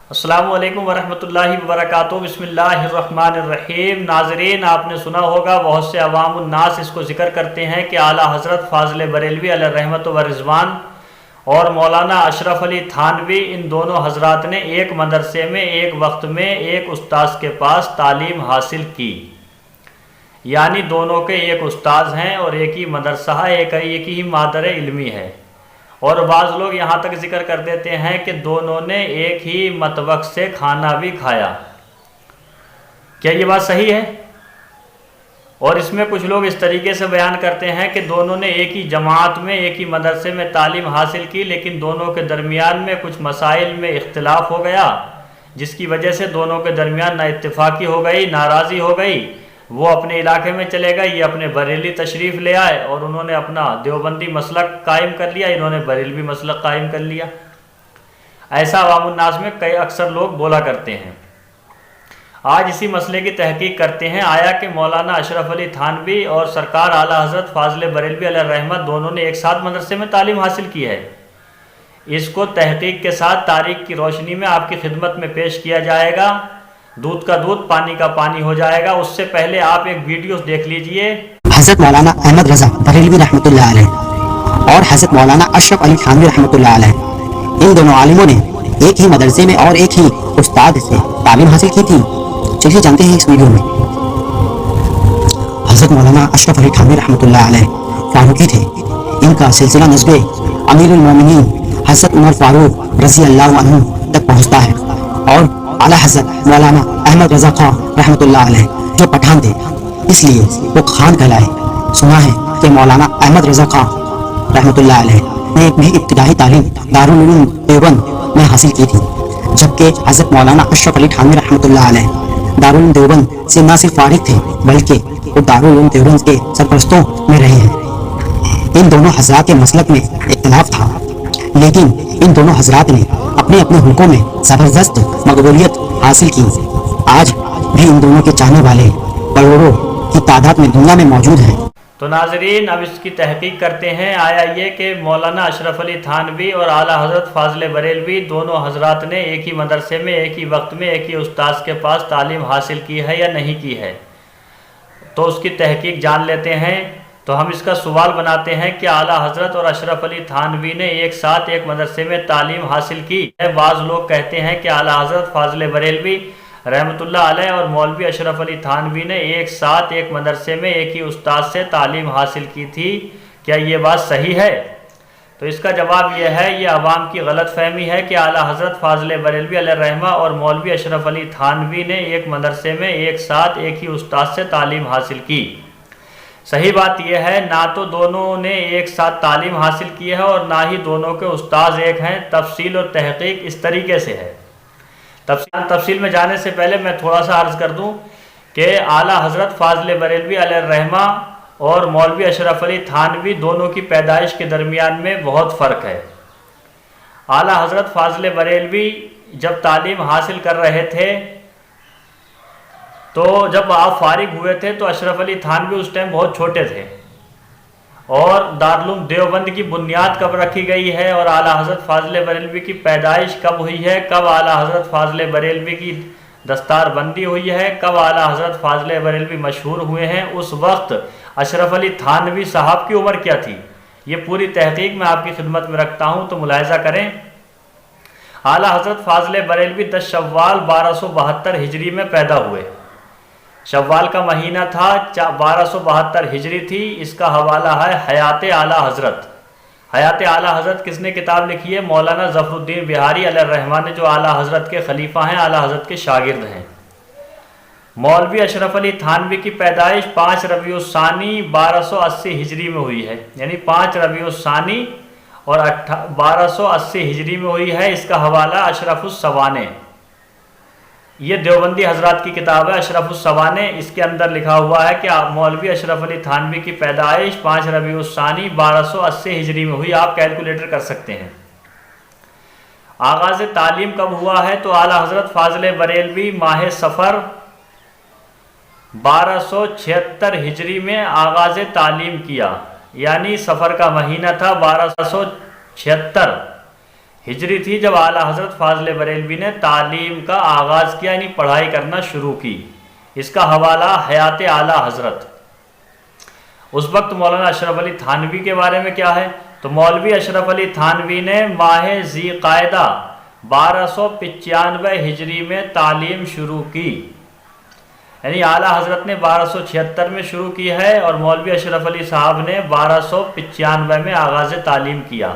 السلام علیکم ورحمۃ اللہ وبرکاتہ۔ بسم اللہ الرحمن الرحیم۔ ناظرین، آپ نے سنا ہوگا بہت سے عوام الناس اس کو ذکر کرتے ہیں کہ اعلیٰ حضرت فاضل بریلوی علیہ رحمت و رضوان اور مولانا اشرف علی تھانوی، ان دونوں حضرات نے ایک مدرسے میں ایک وقت میں ایک استاذ کے پاس تعلیم حاصل کی، یعنی دونوں کے ایک استاذ ہیں اور ایک ہی مدرسہ ہے، ایک ہی مادر علمی ہے۔ اور بعض لوگ یہاں تک ذکر کر دیتے ہیں کہ دونوں نے ایک ہی مطبخ سے کھانا بھی کھایا۔ کیا یہ بات صحیح ہے؟ اور اس میں کچھ لوگ اس طریقے سے بیان کرتے ہیں کہ دونوں نے ایک ہی جماعت میں ایک ہی مدرسے میں تعلیم حاصل کی، لیکن دونوں کے درمیان میں کچھ مسائل میں اختلاف ہو گیا، جس کی وجہ سے دونوں کے درمیان نا اتفاقی ہو گئی، ناراضی ہو گئی۔ وہ اپنے علاقے میں چلے گئے، یہ اپنے بریلی تشریف لے آئے اور انہوں نے اپنا دیوبندی مسلک قائم کر لیا، انہوں نے بریلوی مسلک قائم کر لیا۔ ایسا عوام الناس میں اکثر لوگ بولا کرتے ہیں۔ آج اسی مسئلے کی تحقیق کرتے ہیں، آیا کہ مولانا اشرف علی تھانوی اور سرکار اعلیٰ حضرت فاضل بریلوی علیہ رحمت دونوں نے ایک ساتھ مدرسے میں تعلیم حاصل کی ہے؟ اس کو تحقیق کے ساتھ تاریخ کی روشنی میں آپ کی خدمت میں پیش کیا جائے گا۔ دودھ کا دودھ، پانی کا پانی ہو جائے گا۔ اس سے پہلے آپ ایک ویڈیو دیکھ لیجئے۔ حضرت مولانا احمد رضا بریلوی رحمۃ اللہ علیہ اور حضرت مولانا اشرف علی تھانوی رحمۃ اللہ علیہ، ان دونوں عالموں نے ایک ہی مدرسے میں اور ایک ہی استاد سے تعلیم حاصل کی تھی۔ چلیے جانتے ہیں اس ویڈیو میں۔ حضرت مولانا اشرف علی تھانوی رحمۃ اللہ علیہ فاروقی تھے۔ ان کا سلسلہ نسب امیر المومنین حضرت عمر فاروق رضی اللہ عنہ تک پہنچتا ہے، اور اعلیٰ حضرت مولانا احمد رضا خان رحمۃ اللہ علیہ جو پٹھان تھے، اس لیے وہ خان کہلائے۔ سنا ہے کہ مولانا احمد رضا خان رحمۃ اللہ علیہ نے بھی ابتدائی تعلیم دارالعلوم دیوبند میں حاصل کی تھی، جبکہ حضرت مولانا اشرف علی تھانوی رحمۃ اللہ علیہ دارالعلوم دیوبند سے نہ صرف فارغ تھے بلکہ وہ دارالعلوم دیوبند کے سرپرستوں میں رہے ہیں۔ ان دونوں حضرات کے مسلک میں اختلاف تھا، لیکن ان دونوں حضرات نے اپنے اپنے حلقوں میں زبردست مقبولیت حاصل کی۔ آج بھی ان دونوں کے چاہنے والے کروڑوں کی تعداد میں دنیا میں موجود ہیں۔ تو ناظرین، اب اس کی تحقیق کرتے ہیں۔ آیا یہ کہ مولانا اشرف علی تھانوی اور اعلیٰ حضرت فاضل بریلوی دونوں حضرات نے ایک ہی مدرسے میں ایک ہی وقت میں ایک ہی استاذ کے پاس تعلیم حاصل کی ہے یا نہیں کی ہے؟ تو اس کی تحقیق جان لیتے ہیں۔ تو ہم اس کا سوال بناتے ہیں کہ اعلیٰ حضرت اور اشرف علی تھانوی نے ایک ساتھ ایک مدرسے میں تعلیم حاصل کی ہے؟ بعض لوگ کہتے ہیں کہ اعلیٰ حضرت فاضل بریلوی رحمۃ اللہ علیہ اور مولوی اشرف علی تھانوی نے ایک ساتھ ایک مدرسے میں ایک ہی استاد سے تعلیم حاصل کی تھی۔ کیا یہ بات صحیح ہے؟ تو اس کا جواب یہ ہے، یہ عوام کی غلط فہمی ہے کہ اعلیٰ حضرت فاضل بریلوی علیہ رحمہ اور مولوی اشرف علی تھانوی نے ایک مدرسے میں ایک ساتھ ایک ہی استاد سے تعلیم حاصل کی۔ صحیح بات یہ ہے، نہ تو دونوں نے ایک ساتھ تعلیم حاصل کی ہے اور نہ ہی دونوں کے استاذ ایک ہیں۔ تفصیل اور تحقیق اس طریقے سے ہے۔ تفصیل میں جانے سے پہلے میں تھوڑا سا عرض کر دوں کہ اعلیٰ حضرت فاضل بریلوی علیہ الرحمہ اور مولوی اشرف علی تھانوی دونوں کی پیدائش کے درمیان میں بہت فرق ہے۔ اعلیٰ حضرت فاضل بریلوی جب تعلیم حاصل کر رہے تھے تو جب آپ فارغ ہوئے تھے تو اشرف علی تھانوی اس ٹائم بہت چھوٹے تھے، اور دارالعلوم دیوبند کی بنیاد کب رکھی گئی ہے اور اعلیٰ حضرت فاضل بریلوی کی پیدائش کب ہوئی ہے، کب اعلیٰ حضرت فاضل بریلوی کی دستار بندی ہوئی ہے، کب اعلیٰ حضرت فاضل بریلوی مشہور ہوئے ہیں، اس وقت اشرف علی تھانوی صاحب کی عمر کیا تھی، یہ پوری تحقیق میں آپ کی خدمت میں رکھتا ہوں، تو ملاحظہ کریں۔ اعلیٰ حضرت فاضل بریلوی 10 شوال 1272 ہجری میں پیدا ہوئے۔ شوال کا مہینہ تھا، 1272 ہجری تھی۔ اس کا حوالہ ہے حیات اعلیٰ حضرت۔ حیات اعلیٰ حضرت کس نے کتاب لکھی ہے؟ مولانا ظفر الدین بہاری علیہ الرحمہ نے، جو اعلیٰ حضرت کے خلیفہ ہیں، اعلیٰ حضرت کے شاگرد ہیں۔ مولوی اشرف علی تھانوی کی پیدائش 5 ربیع الثانی 1280 ہجری میں ہوئی ہے، یعنی 5 ربیع الثانی اور 1280 ہجری میں ہوئی ہے۔ اس کا حوالہ اشرف السوانح، یہ دیوبندی حضرات کی کتاب ہے اشرف السوانح، اس کے اندر لکھا ہوا ہے کہ مولوی اشرف علی تھانوی کی پیدائش 5 ربیع الثانی 1280 ہجری میں ہوئی۔ آپ کیلکولیٹر کر سکتے ہیں۔ آغاز تعلیم کب ہوا ہے؟ تو اعلیٰ حضرت فاضل بریلوی ماہ صفر 1276 ہجری میں آغاز تعلیم کیا، یعنی صفر کا مہینہ تھا 1276 ہجری تھی جب اعلیٰ حضرت فاضل بریلوی نے تعلیم کا آغاز کیا، یعنی پڑھائی کرنا شروع کی۔ اس کا حوالہ حیات اعلیٰ حضرت۔ اس وقت مولانا اشرف علی تھانوی کے بارے میں کیا ہے؟ تو مولوی اشرف علی تھانوی نے ماہ ذی قعدہ 1295 ہجری میں تعلیم شروع کی، یعنی اعلیٰ حضرت نے 1276 میں شروع کی ہے اور مولوی اشرف علی صاحب نے 1295 میں آغاز تعلیم کیا۔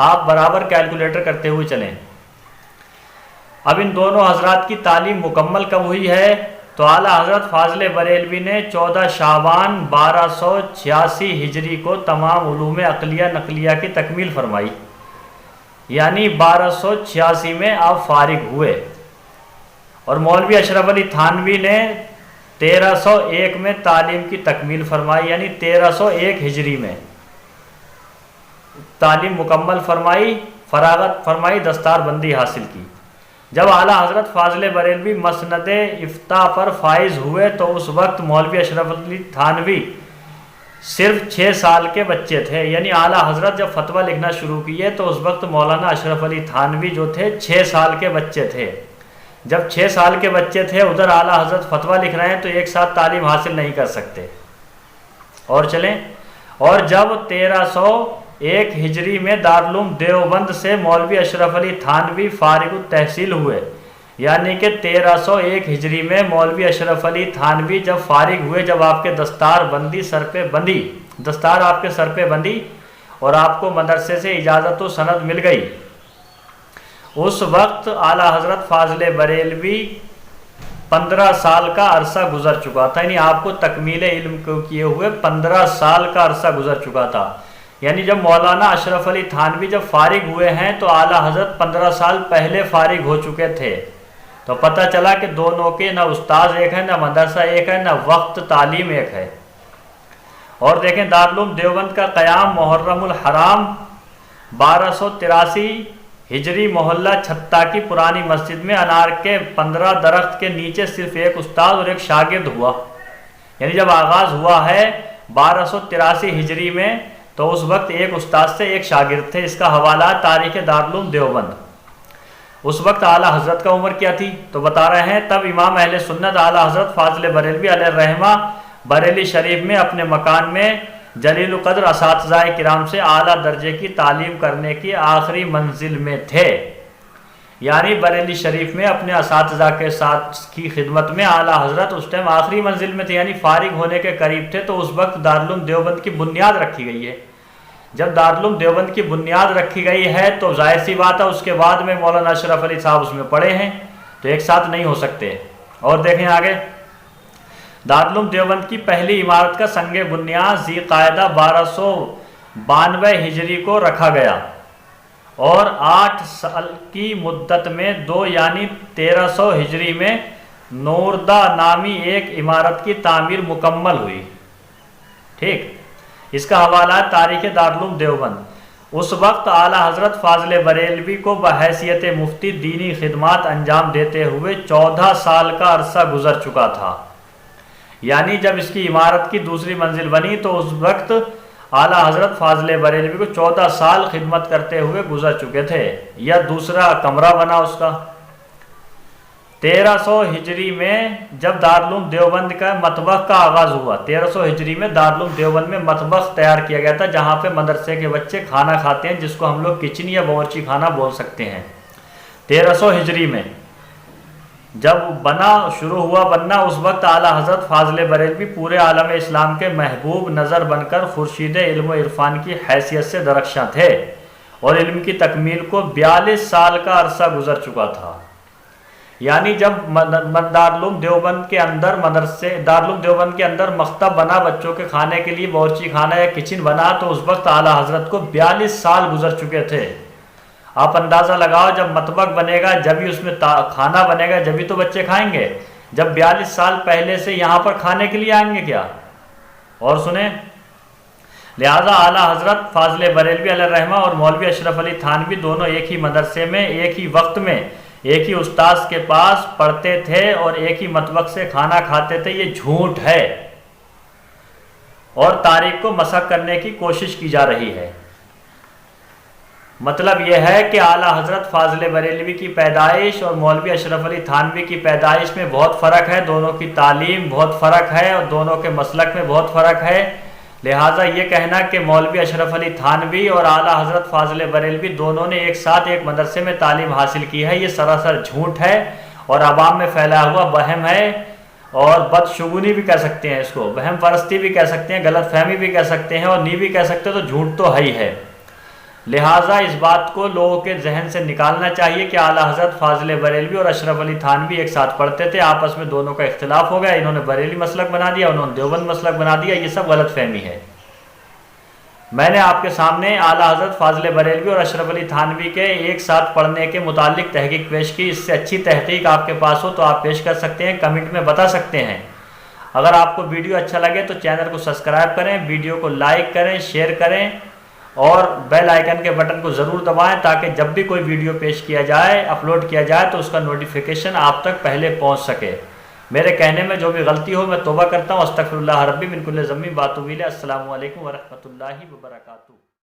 آپ برابر کیلکولیٹر کرتے ہوئے چلیں۔ اب ان دونوں حضرات کی تعلیم مکمل کب ہوئی ہے؟ تو اعلیٰ حضرت فاضل بریلوی نے 14 شعبان 1286 ہجری کو تمام علوم عقلیہ نقلیہ کی تکمیل فرمائی، یعنی 1286 میں آپ فارغ ہوئے، اور مولوی اشرف علی تھانوی نے 1301 میں تعلیم کی تکمیل فرمائی، یعنی 1301 ہجری میں تعلیم مکمل فرمائی، فراغت فرمائی، دستار بندی حاصل کی۔ جب اعلیٰ حضرت فاضل بریلوی مسند افتاء پر فائز ہوئے تو اس وقت مولوی اشرف علی تھانوی صرف 6 سال کے بچے تھے، یعنی اعلیٰ حضرت جب فتویٰ لکھنا شروع کیے تو اس وقت مولانا اشرف علی تھانوی جو تھے 6 سال کے بچے تھے۔ جب 6 سال کے بچے تھے، ادھر اعلیٰ حضرت فتویٰ لکھ رہے ہیں تو ایک ساتھ تعلیم حاصل نہیں کر سکتے۔ اور چلیں، اور جب 1301 ہجری میں دارالعلوم دیوبند سے مولوی اشرف علی تھانوی فارغ التحصیل ہوئے، یعنی کہ 1301 ہجری میں مولوی اشرف علی تھانوی جب فارغ ہوئے، جب آپ کے دستار آپ کے سر پہ بندی اور آپ کو مدرسے سے اجازت و سند مل گئی، اس وقت اعلیٰ حضرت فاضل بریلوی 15 سال کا عرصہ گزر چکا تھا، یعنی آپ کو تکمیل علم کو کیے ہوئے 15 سال کا عرصہ گزر چکا تھا۔ یعنی جب مولانا اشرف علی تھانوی جب فارغ ہوئے ہیں تو اعلیٰ حضرت 15 سال پہلے فارغ ہو چکے تھے، تو پتہ چلا کہ دونوں کے نہ استاذ ایک ہے، نہ مدرسہ ایک ہے، نہ وقت تعلیم ایک ہے۔ اور دیکھیں، دارالعلوم دیوبند کا قیام محرم الحرام 1283 ہجری محلہ چھتا کی پرانی مسجد میں انار کے 15 درخت کے نیچے صرف ایک استاد اور ایک شاگرد ہوا، یعنی جب آغاز ہوا ہے 1283 ہجری میں تو اس وقت ایک استاد سے ایک شاگرد تھے۔ اس کا حوالہ تاریخ دارالعلوم دیوبند۔ اس وقت اعلیٰ حضرت کا عمر کیا تھی؟ تو بتا رہے ہیں، تب امام اہل سنت اعلیٰ حضرت فاضل بریلوی علیہ الرحمہ بریلی شریف میں اپنے مکان میں جلیل القدر اساتذہ کرام سے اعلیٰ درجے کی تعلیم کرنے کی آخری منزل میں تھے، یعنی بریلی شریف میں اپنے اساتذہ کے ساتھ کی خدمت میں اعلیٰ حضرت اس ٹائم آخری منزل میں تھے، یعنی فارغ ہونے کے قریب تھے۔ تو اس وقت دارالعلوم دیوبند کی بنیاد رکھی گئی ہے۔ جب دارالعلوم دیوبند کی بنیاد رکھی گئی ہے تو ظاہر سی بات ہے اس کے بعد میں مولانا اشرف علی صاحب اس میں پڑھے ہیں، تو ایک ساتھ نہیں ہو سکتے۔ اور دیکھیں آگے، دارالعلوم دیوبند کی پہلی عمارت کا سنگ بنیاد ذی قعدہ 1292 ہجری کو رکھا گیا، اور 8 سال کی مدت میں 2 یعنی 1300 ہجری میں نوردہ نامی ایک عمارت کی تعمیر مکمل ہوئی۔ ٹھیک، اس کا حوالہ تاریخ دارالعلوم دیوبند۔ اس وقت اعلیٰ حضرت فاضل بریلوی کو بحیثیت مفتی دینی خدمات انجام دیتے ہوئے 14 سال کا عرصہ گزر چکا تھا، یعنی جب اس کی عمارت کی دوسری منزل بنی تو اس وقت اعلیٰ حضرت فاضل بریلوی کو 14 سال خدمت کرتے ہوئے گزر چکے تھے، یا دوسرا کمرہ بنا اس کا۔ 1300 ہجری میں جب دارالعلوم دیوبند کا مطبخ کا آغاز ہوا، 1300 ہجری میں دارالعلوم دیوبند میں مطبخ تیار کیا گیا تھا، جہاں پہ مدرسے کے بچے کھانا کھاتے ہیں، جس کو ہم لوگ کچن یا باورچی خانہ بول سکتے ہیں۔ 1300 ہجری میں جب شروع ہوا بننا، اس وقت اعلیٰ حضرت فاضل بریلوی پورے عالم اسلام کے محبوب نظر بن کر خورشید علم و عرفان کی حیثیت سے درخشاں تھے، اور علم کی تکمیل کو 42 سال کا عرصہ گزر چکا تھا۔ یعنی جب دارالعلوم دیوبند کے اندر مکتب بنا بچوں کے کھانے کے لیے، باورچی خانہ یا کچن بنا، تو اس وقت اعلیٰ حضرت کو 42 سال گزر چکے تھے۔ آپ اندازہ لگاؤ، جب مطبخ بنے گا، جب ہی اس میں کھانا بنے گا، جب ہی تو بچے کھائیں گے۔ جب 42 سال پہلے سے یہاں پر کھانے کے لیے آئیں گے کیا؟ اور سنیں، لہذا اعلیٰ حضرت فاضل بریلوی علیہ الرحمہ اور مولوی اشرف علی تھانوی دونوں ایک ہی مدرسے میں، ایک ہی وقت میں، ایک ہی استاذ کے پاس پڑھتے تھے اور ایک ہی مطبخ سے کھانا کھاتے تھے۔ یہ جھوٹ ہے اور تاریخ کو مسخ کرنے کی کوشش کی جا رہی ہے۔ مطلب یہ ہے کہ اعلیٰ حضرت فاضل بریلوی کی پیدائش اور مولوی اشرف علی تھانوی کی پیدائش میں بہت فرق ہے، دونوں کی تعلیم بہت فرق ہے اور دونوں کے مسلک میں بہت فرق ہے۔ لہٰذا یہ کہنا کہ مولوی اشرف علی تھانوی اور اعلیٰ حضرت فاضل بریلوی دونوں نے ایک ساتھ ایک مدرسے میں تعلیم حاصل کی ہے، یہ سراسر جھوٹ ہے اور عوام میں پھیلا ہوا وہم ہے، اور بدشگونی بھی کہہ سکتے ہیں اس کو، وہم پرستی بھی کہہ سکتے ہیں، غلط فہمی بھی کہہ سکتے ہیں اور نہیں بھی کہہ سکتے، تو جھوٹ تو ہے ہی ہے۔ لہٰذا اس بات کو لوگوں کے ذہن سے نکالنا چاہیے کہ اعلیٰ حضرت فاضل بریلوی اور اشرف علی تھانوی ایک ساتھ پڑھتے تھے، آپس میں دونوں کا اختلاف ہو گیا، انہوں نے بریلی مسلک بنا دیا، انہوں نے دیوبند مسلک بنا دیا، یہ سب غلط فہمی ہے۔ میں نے آپ کے سامنے اعلیٰ حضرت فاضل بریلوی اور اشرف علی تھانوی کے ایک ساتھ پڑھنے کے متعلق تحقیق پیش کی، اس سے اچھی تحقیق آپ کے پاس ہو تو آپ پیش کر سکتے ہیں، کمنٹ میں بتا سکتے ہیں۔ اگر آپ کو ویڈیو اچھا لگے تو چینل کو سبسکرائب کریں، ویڈیو کو لائک کریں، شیئر کریں اور بیل آئیکن کے بٹن کو ضرور دبائیں تاکہ جب بھی کوئی ویڈیو پیش کیا جائے، اپلوڈ کیا جائے تو اس کا نوٹیفیکیشن آپ تک پہلے پہنچ سکے۔ میرے کہنے میں جو بھی غلطی ہو میں توبہ کرتا ہوں، استغفر اللہ ربی من کل ذنب واتوب الیہ۔ السلام علیکم ورحمۃ اللہ وبرکاتہ۔